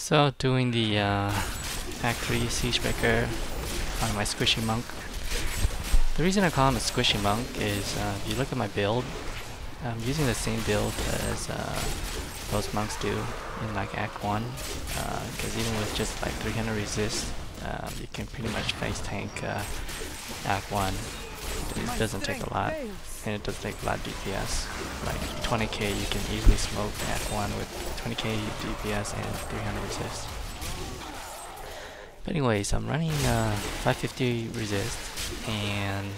So doing the Act 3 Siegebreaker on my squishy monk. The reason I call him a squishy monk is if you look at my build, I'm using the same build as most monks do in like Act 1, because even with just like 300 resist, you can pretty much face tank Act 1. It doesn't take a lot, and it does take a lot of DPS. Like 20k you can easily smoke Act 1 with 20k DPS and 300 resist. But anyways, I'm running 550 resist and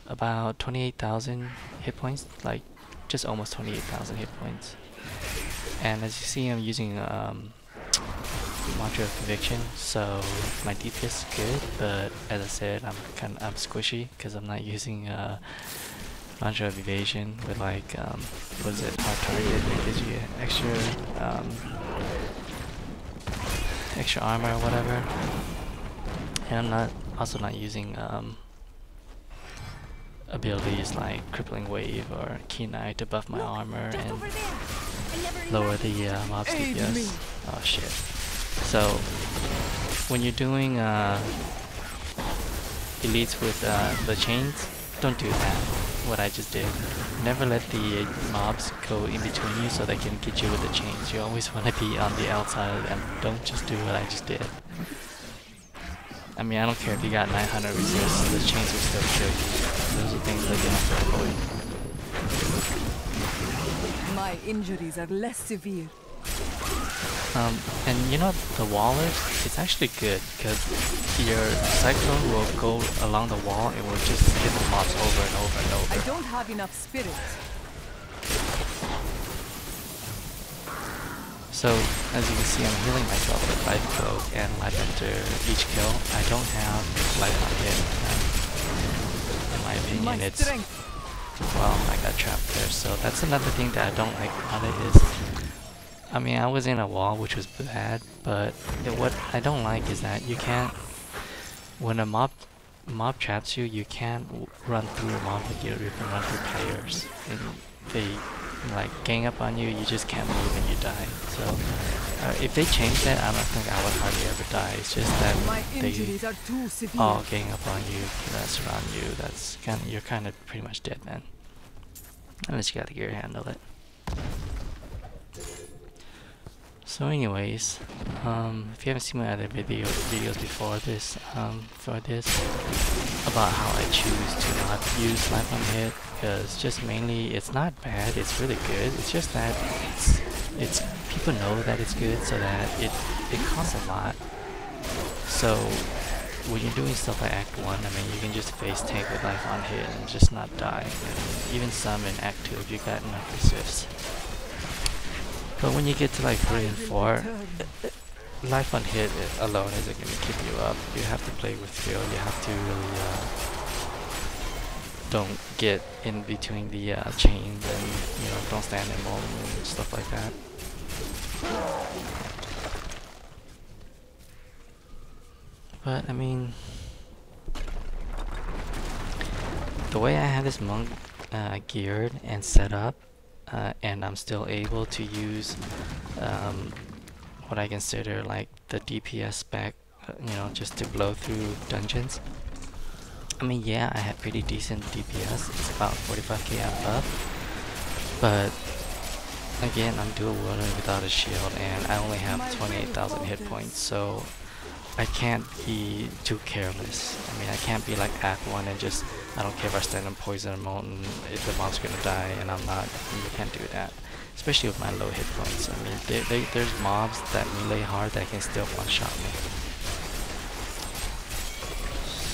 about 28,000 hit points, like just almost 28,000 hit points. And as you see, I'm using Mantra of Conviction, so my DPS is good, but as I said, I'm squishy because I'm not using Mantra of Evasion with like what is it, hard target that gives you extra armor or whatever. And I'm also not using abilities like Crippling Wave or Keen Eye to buff my armor and lower the mob's DPS. Oh shit. So when you're doing elites with the chains, don't do that, what I just did. Never let the mobs go in between you so they can get you with the chains. You always want to be on the outside of them. Don't just do what I just did. I mean, I don't care if you got 900 resist, the chains will still kill you. Those are things that you have to avoid. My injuries are less severe. And you know, the wallers, it's actually good because your cyclone will go along the wall and will just hit the mobs over and over and over. I don't have enough spirit. So, as you can see, I'm healing myself with Life Cloak and Life after each kill. I don't have Life on hit. In my opinion, it's... Well, I got trapped there. So that's another thing that I don't like about it is... I mean, I was in a wall, which was bad, but what I don't like is that you can't... When a mob traps you, you can't run through a mob like you can run through players. And they like gang up on you, you just can't move and you die. So if they change that, I don't think I would hardly ever die. It's just that they all gang up on you, surround you. That's you're kind of pretty much dead, man. Unless you got the gear to handle it. So anyways, if you haven't seen my other videos before this, about how I choose to not use Life on Hit, because just mainly it's not bad, it's really good. It's just that it's people know that it's good, so that it costs a lot. So when you're doing stuff like Act 1, I mean, you can just face tank with Life on Hit and just not die. And even some in Act 2 if you got enough resist. But when you get to like 3 and 4, Life on Hit alone isn't going to keep you up. You have to play with feel. You have to really don't get in between the chains and, you know, don't stand in mold and stuff like that. But I mean, the way I have this monk geared and set up, and I'm still able to use what I consider like the DPS spec, you know, just to blow through dungeons. I mean, yeah, I have pretty decent DPS. It's about 45k above, but again, I'm dual wielding without a shield, and I only have 28,000 hit points, so I can't be too careless. I mean, I can't be like Act 1 and just, I don't care if I stand in poison or molten, if the mob's gonna die and I'm not. You can't do that. Especially with my low hit points. I mean, there's mobs that melee hard that can still one-shot me.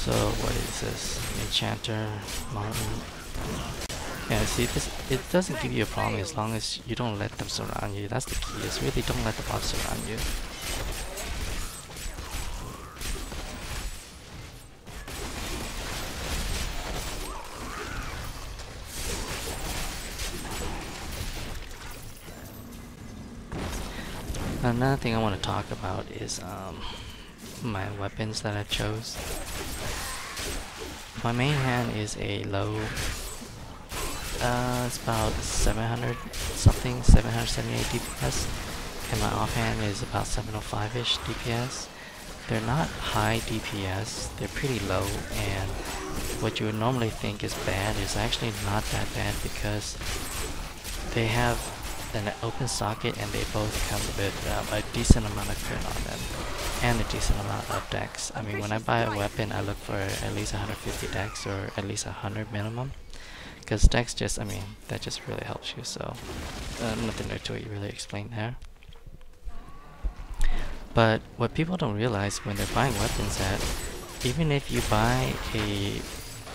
So, what is this? Enchanter, Mountain. Yeah, see, it doesn't give you a problem as long as you don't let them surround you. That's the key, is really don't let the mobs surround you. Another thing I want to talk about is my weapons that I chose. My main hand is a low, it's about 700 something, 778 DPS. and my offhand is about 705-ish DPS. They're not high DPS, they're pretty low, and what you would normally think is bad is actually not that bad because they have an open socket and they both come with a decent amount of crit on them and a decent amount of dex. I mean, when I buy a weapon, I look for at least 150 dex or at least 100 minimum, because dex just, I mean, that just really helps you. So nothing there to really explain there. But what people don't realize when they're buying weapons, that even if you buy a,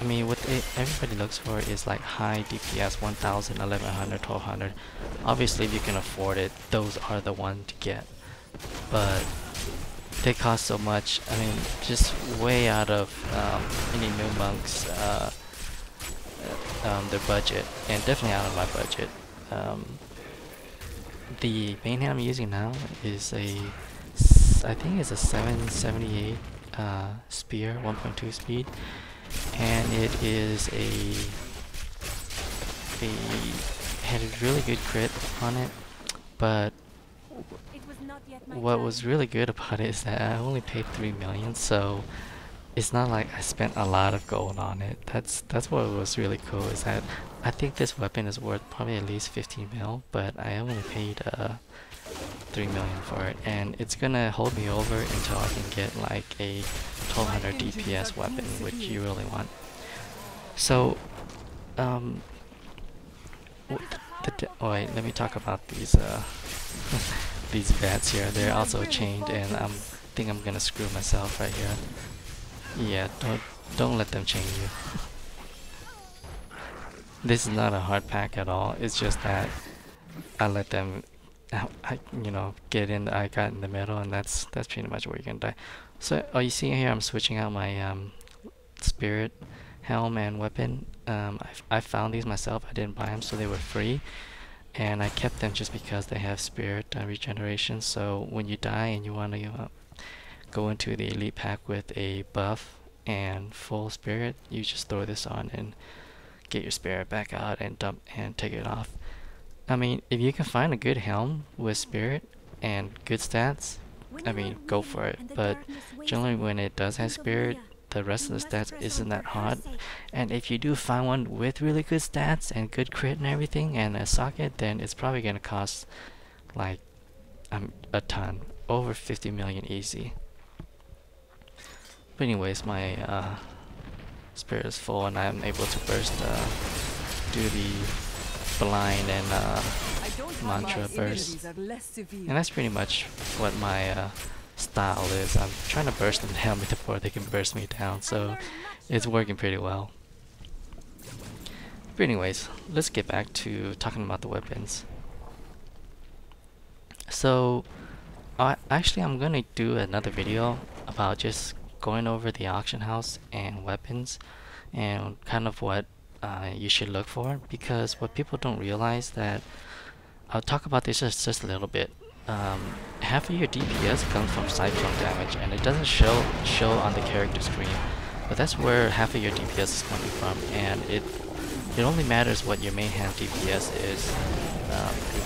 I mean, what everybody looks for is like high DPS, 1000, 1100, 1200. Obviously, if you can afford it, those are the ones to get. But they cost so much. I mean, just way out of any new monks, their budget, and definitely out of my budget. The main hand I'm using now is a, I think it's a 778 spear, 1.2 speed. And it is had a really good crit on it, but what was really good about it is that I only paid 3 million, so it's not like I spent a lot of gold on it. That's what was really cool, is that I think this weapon is worth probably at least 15 mil, but I only paid 3 million for it, and it's gonna hold me over until I can get like a 1200 DPS weapon, which you really want. So, oh wait, let me talk about these these bats here. They're also chained, and I think I'm gonna screw myself right here. Yeah, don't let them chain you. This is not a hard pack at all. It's just that I let them, you know, get in. I got in the middle, and that's pretty much where you're gonna die. So, you see here, I'm switching out my spirit helm and weapon. I found these myself. I didn't buy them, so they were free, and I kept them just because they have spirit regeneration. So when you die and you want to go into the elite pack with a buff and full spirit, you just throw this on and get your spirit back out and dump and take it off. I mean, if you can find a good helm with spirit and good stats, I mean, go for it. But generally when it does have spirit, the rest of the stats isn't that hot. And if you do find one with really good stats and good crit and everything and a socket, then it's probably gonna cost like a ton, over 50 million easy. But anyways, my spirit is full and I'm able to burst, do the blind and mantra burst, and that's pretty much what my style is. I'm trying to burst them down before they can burst me down, so it's working pretty well. But anyways, let's get back to talking about the weapons. So actually I'm gonna do another video about just going over the auction house and weapons and kind of what you should look for, because what people don't realize, that I'll talk about this just a little bit. Half of your DPS comes from cyclone damage, and it doesn't show on the character screen, but that's where half of your DPS is coming from, and it only matters what your main hand DPS is,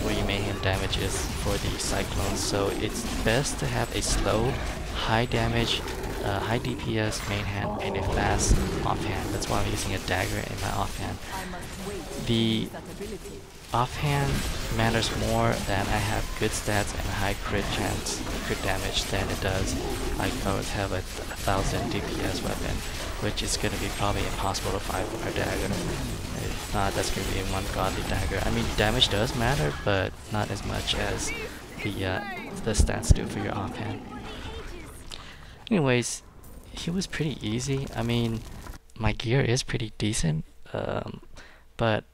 what your main hand damage is for the cyclones. So it's best to have a slow, high damage, high DPS main hand and a fast offhand. That's why I'm using a dagger in my offhand. The offhand matters more than I have good stats and high crit damage than it does like I would have a 1000 DPS weapon, which is going to be probably impossible to find for a dagger. If not, that's going to be one godly dagger. I mean, damage does matter, but not as much as the stats do for your offhand. Anyways, he was pretty easy. I mean, my gear is pretty decent, but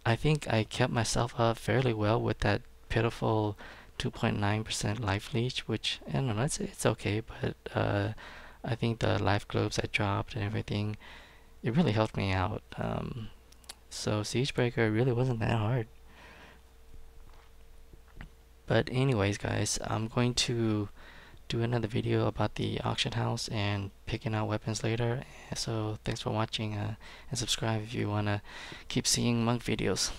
I think I kept myself up fairly well with that pitiful 2.9% life leech, which, I don't know, it's okay, but I think the life globes I dropped and everything, it really helped me out. So Siegebreaker really wasn't that hard. But anyways, guys, I'm going to do another video about the auction house and picking out weapons later. So thanks for watching, and subscribe if you want to keep seeing monk videos.